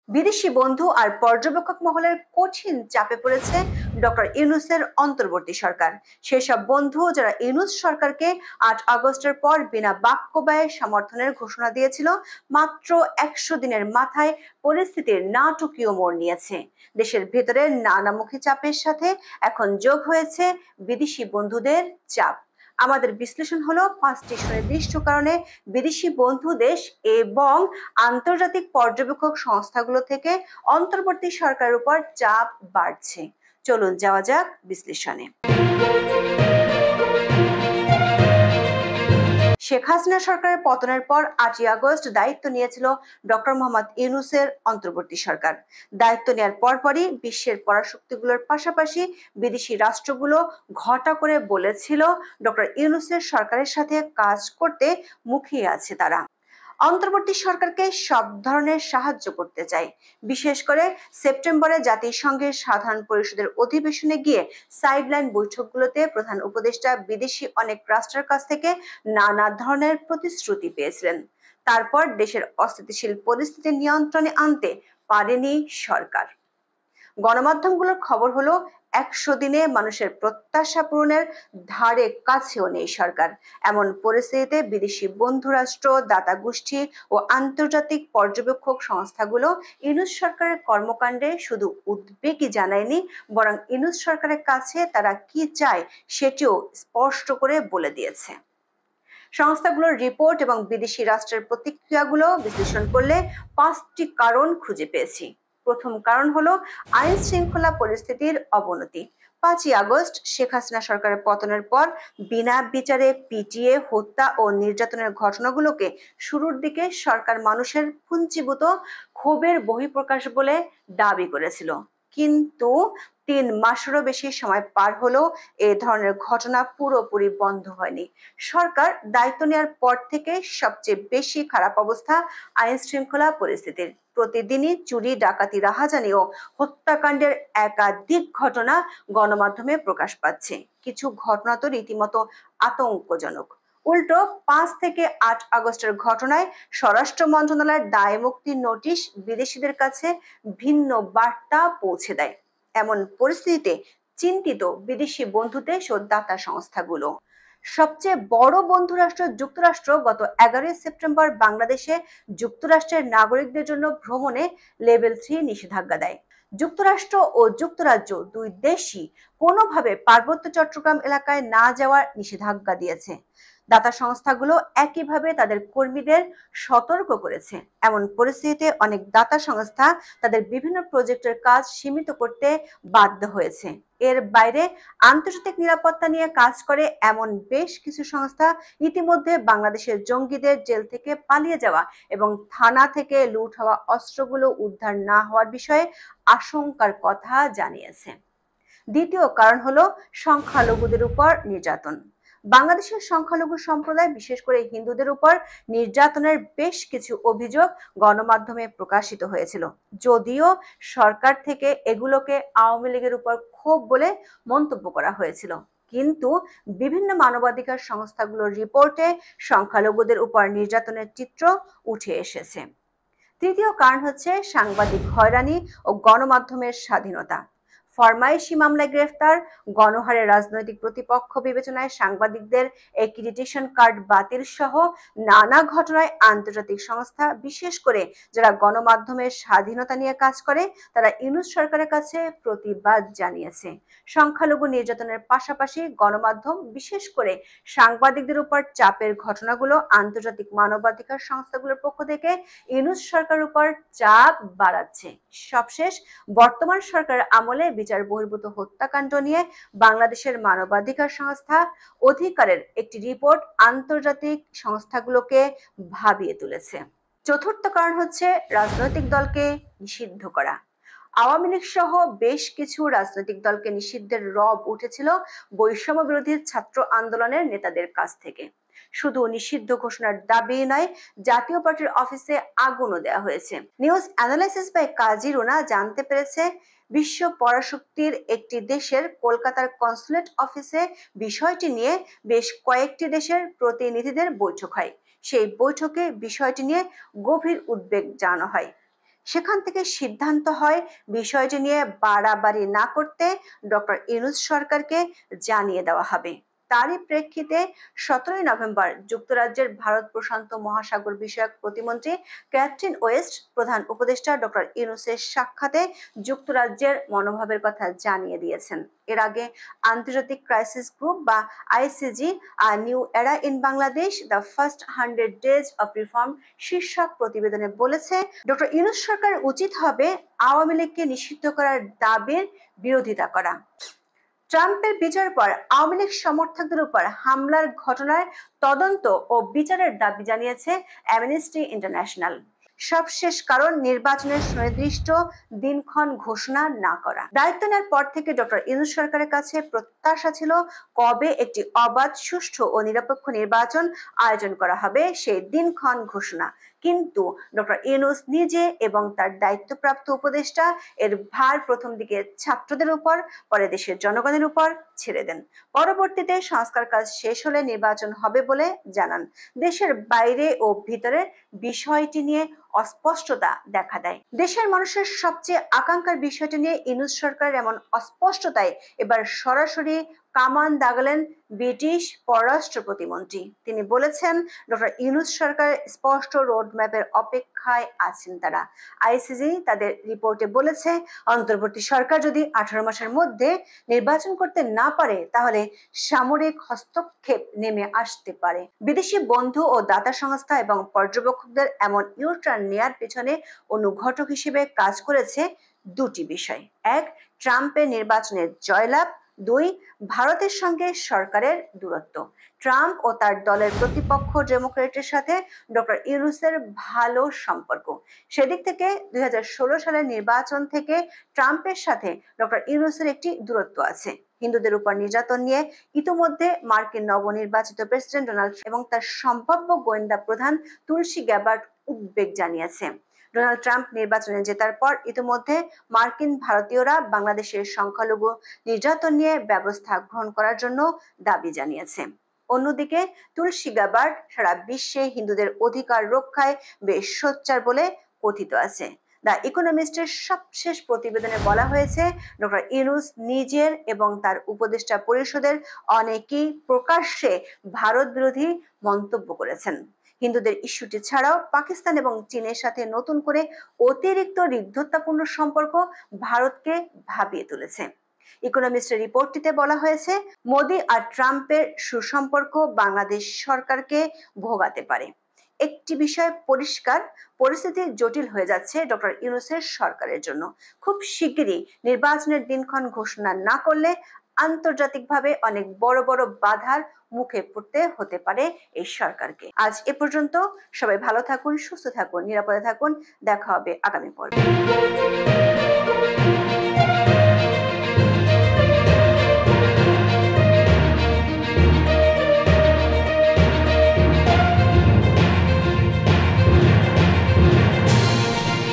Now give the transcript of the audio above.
বিদেশি বন্ধু আর পর্যবেক্ষক মহলের কঠিন চাপে পড়েছে ডক্টর ইউনূসের অন্তর্বর্তী সরকার। সেসব বন্ধু যারা ইউনূস সরকারকে ৮ আগস্টের পর বিনা বাক্য ব্যয়ে সমর্থনের ঘোষণা দিয়েছিল, মাত্র ১০০ দিনের মাথায় পরিস্থিতির নাটকীয় মোড় নিয়েছে। দেশের ভেতরে নানামুখী চাপের সাথে এখন যোগ হয়েছে বিদেশি বন্ধুদের চাপ। আমাদের বিশ্লেষণ হলো ৫টি সুনির্দিষ্ট কারণে বিদেশি বন্ধু দেশ এবং আন্তর্জাতিক পর্যবেক্ষক সংস্থাগুলো থেকে অন্তর্বর্তী সরকারের উপর চাপ বাড়ছে। চলুন যাওয়া যাক বিশ্লেষণে। শেখ হাসিনা সরকারের পতনের পর ৮ই আগস্ট দায়িত্ব নিয়েছিল ডক্টর মোহাম্মদ ইউনূসের অন্তর্বর্তী সরকার। দায়িত্ব নেওয়ার পরপরই বিশ্বের পরাশক্তিগুলোর পাশাপাশি বিদেশি রাষ্ট্রগুলো ঘটা করে বলেছিল ডক্টর ইউনূসের সরকারের সাথে কাজ করতে মুখিয়ে আছে তারা। অন্তর্বর্তী সরকারকে সব ধরনের সাহায্য করতে চায়। বিশেষ করে সেপ্টেম্বরে জাতিসংঘের সাধারণ পরিষদের অধিবেশনে গিয়ে সাইডলাইন বৈঠকগুলোতে প্রধান উপদেষ্টা বিদেশি অনেক রাষ্ট্রের কাছ থেকে নানা ধরনের প্রতিশ্রুতি পেয়েছিলেন। তারপর দেশের অস্থিতিশীল পরিস্থিতি নিয়ন্ত্রণে আনতে পারেনি সরকার। গণমাধ্যমগুলোর খবর হলো ১০০ দিনে মানুষের প্রত্যাশা পূরণের ধারে কাছেও নেই সরকার। এমন পরিস্থিতিতে বিদেশি বন্ধু রাষ্ট্র, দাতা গোষ্ঠী ও আন্তর্জাতিক পর্যবেক্ষক সংস্থাগুলো ইউনূস সরকারের কর্মকাণ্ডে শুধু উদ্বেগই জানায়নি, বরং ইউনূস সরকারের কাছে তারা কি চায় সেটিও স্পষ্ট করে বলে দিয়েছে। সংস্থাগুলোর রিপোর্ট এবং বিদেশি রাষ্ট্রের প্রতিক্রিয়াগুলো বিশ্লেষণ করলে ৫টি কারণ খুঁজে পেয়েছি। প্রথম কারণ হলো আইন শৃঙ্খলা পরিস্থিতির অবনতি। ৫ই আগস্ট শেখ হাসিনা সরকারের পতনের পর বিনা বিচারে পিটিয়ে, হত্যা ও নির্যাতনের ঘটনাগুলোকে শুরুর দিকে সরকার মানুষের পুঞ্জীভূত ক্ষোভের বহিঃপ্রকাশ বলে দাবি করেছিল। কিন্তু ৩ মাসেরও বেশি সময় পার হলেও এ ধরনের ঘটনা পুরোপুরি বন্ধ হয়নি। সরকার দায়িত্ব নেওয়ার পর থেকে সবচেয়ে বেশি খারাপ অবস্থা আইন শৃঙ্খলা পরিস্থিতির। প্রতিদিনই চুরি, ডাকাতি, রাহাজানি ও হত্যাকাণ্ডের একাধিক ঘটনা গণমাধ্যমে প্রকাশ পাচ্ছে। কিছু ঘটনা তো রীতিমতো আতঙ্কজনক। উল্টো ৫ থেকে ৮ আগস্টের ঘটনায় স্বরাষ্ট্র মন্ত্রণালয়ের দায় মুক্তির নোটিশ বিদেশিদের কাছে ভিন্ন বার্তা পৌঁছে দেয়। এমন পরিস্থিতিতে চিন্তিত বিদেশি বন্ধু দেশ ও দাতা সংস্থাগুলো। সবচেয়ে বড় বন্ধু রাষ্ট্র যুক্তরাষ্ট্র গত ১১ সেপ্টেম্বর বাংলাদেশে যুক্তরাষ্ট্রের নাগরিকদের জন্য ভ্রমণে লেভেল ৩ নিষেধাজ্ঞা দেয়। যুক্তরাষ্ট্র ও যুক্তরাজ্য দুই দেশই কোনোভাবে পার্বত্য চট্টগ্রাম এলাকায় না যাওয়ার নিষেধাজ্ঞা দিয়েছে। দাতা সংস্থাগুলো একইভাবে তাদের কর্মীদের সতর্ক করেছে। এমন পরিস্থিতিতে অনেক দাতা সংস্থা তাদের বিভিন্ন প্রজেক্টের কাজ সীমিত করতে বাধ্য হয়েছে। এর বাইরে আন্তর্জাতিক নিরাপত্তা নিয়ে কাজ করে এমন বেশ কিছু সংস্থা ইতিমধ্যে বাংলাদেশের জঙ্গিদের জেল থেকে পালিয়ে যাওয়া এবং থানা থেকে লুট হওয়া অস্ত্রগুলো উদ্ধার না হওয়ার বিষয়ে আশঙ্কার কথা জানিয়েছে। দ্বিতীয় কারণ হলো সংখ্যালঘুদের উপর নির্যাতন। বাংলাদেশের সংখ্যালঘু সম্প্রদায়, বিশেষ করে হিন্দুদের উপর নির্যাতনের বেশ কিছু অভিযোগ গণমাধ্যমে প্রকাশিত হয়েছিল। যদিও সরকার থেকে এগুলোকে আওয়ামী লীগের উপর ক্ষোভ বলে মন্তব্য করা হয়েছিল, কিন্তু বিভিন্ন মানবাধিকার সংস্থাগুলোর রিপোর্টে সংখ্যালঘুদের উপর নির্যাতনের চিত্র উঠে এসেছে। তৃতীয় কারণ হচ্ছে সাংবাদিক হয়রানি ও গণমাধ্যমের স্বাধীনতা। ফরমাইশি মামলায় গ্রেফতার, গণহারে রাজনৈতিক প্রতিপক্ষ বিবেচনায় সাংবাদিকদের অ্যাক্রিডিটেশন কার্ড বাতিল সহ নানা ঘটনায় আন্তর্জাতিক সংস্থা, বিশেষ করে যারা গণমাধ্যমের স্বাধীনতা নিয়ে কাজ করে, তারা ইউনূস সরকারের কাছে প্রতিবাদ জানিয়েছে। সংখ্যালঘু নির্যাতনের পাশাপাশি গণমাধ্যম, বিশেষ করে সাংবাদিকদের উপর চাপের ঘটনাগুলো আন্তর্জাতিক মানবাধিকার সংস্থাগুলোর পক্ষ থেকে ইউনূস সরকারের উপর চাপ বাড়াচ্ছে। সবশেষ বর্তমান সরকারের আমলে বিচার বহির্ভূত হত্যাকাণ্ড নিয়ে বাংলাদেশের মানবাধিকার সংস্থা অধিকারের একটি রিপোর্ট আন্তর্জাতিক সংস্থাগুলোকে ভাবিয়ে তুলেছে। চতুর্থ কারণ হচ্ছে রাজনৈতিক দলকে নিষিদ্ধ করা। আওয়ামী লীগ সহ বেশ কিছু রাজনৈতিক দলকে নিষিদ্ধের রব উঠেছিল বৈষম্য বিরোধী ছাত্র আন্দোলনের নেতাদের কাছ থেকে। শুধু নিষিদ্ধ ঘোষণার দাবি নয়, জাতীয় পার্টির অফিসে আগুনও দেওয়া হয়েছে। নিউজ অ্যানালাইসিস বাই কাজী রুনা জানতে পেরেছে, বিশ্ব পরাশক্তির একটি দেশের কলকাতার কনসুলেট অফিসে বিষয়টি নিয়ে বেশ কয়েকটি দেশের প্রতিনিধিদের বৈঠক হয়। সেই বৈঠকে বিষয়টি নিয়ে গভীর উদ্বেগ জানানো হয়। সেখান থেকে সিদ্ধান্ত হয় বিষয়টি নিয়ে বাড়াবাড়ি না করতে ডক্টর ইউনূস সরকারকে জানিয়ে দেওয়া হবে। তারই প্রেক্ষিতে 17 নভেম্বর যুক্তরাজ্যের ভারত প্রশান্ত মহাসাগর বিষয়ক প্রতিমন্ত্রী ক্যাথরিন ওয়েস্ট প্রধান উপদেষ্টা ডক্টর ইউনূসের সাক্ষাতে যুক্তরাজ্যের মনোভাবের কথা জানিয়ে দিয়েছেন। এর আগে আন্তর্জাতিক ক্রাইসিস গ্রুপ বা আইসিজি নিউ এরা in Bangladesh the first 100 days of reform শীর্ষক প্রতিবেদনে বলেছে ডক্টর ইউনূস সরকার উচিত হবে আওয়ামী লীগকে নিষিদ্ধ করার দাবির বিরোধিতা করা। ট্রাম্পের বিজয়ের পর আওয়ামী লীগ সমর্থকদের উপর হামলার ঘটনার তদন্ত ও বিচারের দাবি জানিয়েছে অ্যামনেস্টি ইন্টারন্যাশনাল। সবশেষ কারণ নির্বাচনের সুনির্দিষ্ট দিনক্ষণ ঘোষণা না করা। দায়িত্ব নেওয়ার পর থেকে ডক্টর ইউনূস সরকারের কাছে প্রত্যাশা ছিল কবে একটি অবাধ, সুষ্ঠু ও নিরপেক্ষ নির্বাচন আয়োজন করা হবে সেই দিনক্ষণ ঘোষণা। কিন্তু ডক্টর ইউনূস নিজে এবং তার দায়িত্বপ্রাপ্ত উপদেষ্টা এর ভার প্রথম দিকে ছাত্রদের উপর, পরে দেশের জনগণের উপর ছেড়ে দেন। পরবর্তীতে সংস্কার কাজ শেষ হলে নির্বাচন হবে বলে জানান। দেশের বাইরে ও ভিতরে বিষয়টি নিয়ে অস্পষ্টতা দেখা দেয়। দেশের মানুষের সবচেয়ে আকাঙ্ক্ষার বিষয়টি নিয়ে ইউনূস সরকারের এমন অস্পষ্টতায় এবার সরাসরি কামান দাগালেন ব্রিটিশ পররাষ্ট্র প্রতিমন্ত্রী। তিনি বলেছেন ডক্টর ইউনূস সরকার স্পষ্ট রোডম্যাপের অপেক্ষায় আছেন তারা। আইসিজি তাদের রিপোর্টে বলেছে অন্তর্বর্তী সরকার যদি 18 মাসের মধ্যে নির্বাচন করতে না পারে তাহলে সামরিক হস্তক্ষেপ নেমে আসতে পারে। বিদেশি বন্ধু ও দাতা সংস্থা এবং পর্যবেক্ষকদের এমন ইউটার্ন নেয়ার পেছনে অনুঘটক হিসেবে কাজ করেছে দুটি বিষয়। এক, ট্রাম্পের নির্বাচনের জয়লাভ। 2, ভারতের সঙ্গে সরকারের দূরত্ব। ট্রাম্প ও তার দলের প্রতিপক্ষ ডেমোক্রেটের সাথে ডক্টর ইউনূসের ভালো সম্পর্ক। সেদিক থেকে 2016 সালের নির্বাচন থেকে ট্রাম্পের সাথে ডক্টর ইউনূসের একটি দূরত্ব আছে। হিন্দুদের উপর নির্যাতন নিয়ে ইতিমধ্যে মার্কিন নবনির্বাচিত প্রেসিডেন্ট ডোনাল্ড এবং তার সম্ভাব্য গোয়েন্দা প্রধান তুলসী গ্যাবার্ড উদ্বেগ জানিয়েছে। ডোনাল্ড ট্রাম্প নির্বাচনে জেতার পর ইতিমধ্যে মার্কিন ভারতীয়রা বাংলাদেশের সংখ্যালঘু নির্যাতন নিয়ে ব্যবস্থা গ্রহণ করার জন্য দাবি জানিয়েছে। অন্যদিকে তুলসী গ্যাবার্ড সারা বিশ্বে হিন্দুদের অধিকার রক্ষায় বেশ সোচ্চার বলে কথিত আছে। দ্য ইকোনমিস্টের সবশেষ প্রতিবেদনে বলা হয়েছে ডক্টর ইউনূস নিজের এবং তার উপদেষ্টা পরিষদের অনেকেই প্রকাশ্যে ভারত বিরোধী মন্তব্য করেছেন। হিন্দুদের ইস্যুটি ছাড়াও পাকিস্তান এবং চীনের সাথে নতুন করে অতিরিক্ত হৃদ্যতাপূর্ণ সম্পর্ক ভারতকে ভাবিয়ে তুলেছে। ইকোনমিস্টের রিপোর্টটিতে বলা হয়েছে মোদি আর ট্রাম্পের সুসম্পর্ক বাংলাদেশ সরকারকে ভোগাতে পারে। একটি বিষয় পরিষ্কার, পরিস্থিতি জটিল হয়ে যাচ্ছে ডক্টর ইউনূসের সরকারের জন্য। খুব শিগগিরই নির্বাচনের দিনক্ষণ ঘোষণা না করলে আন্তর্জাতিকভাবে অনেক বড় বড় বাধার মুখে পড়তে হতে পারে এই সরকারকে। আজ এ পর্যন্ত। সবাই ভালো থাকুন, সুস্থ থাকুন, নিরাপদে থাকুন। দেখা হবে আগামী পর্বে।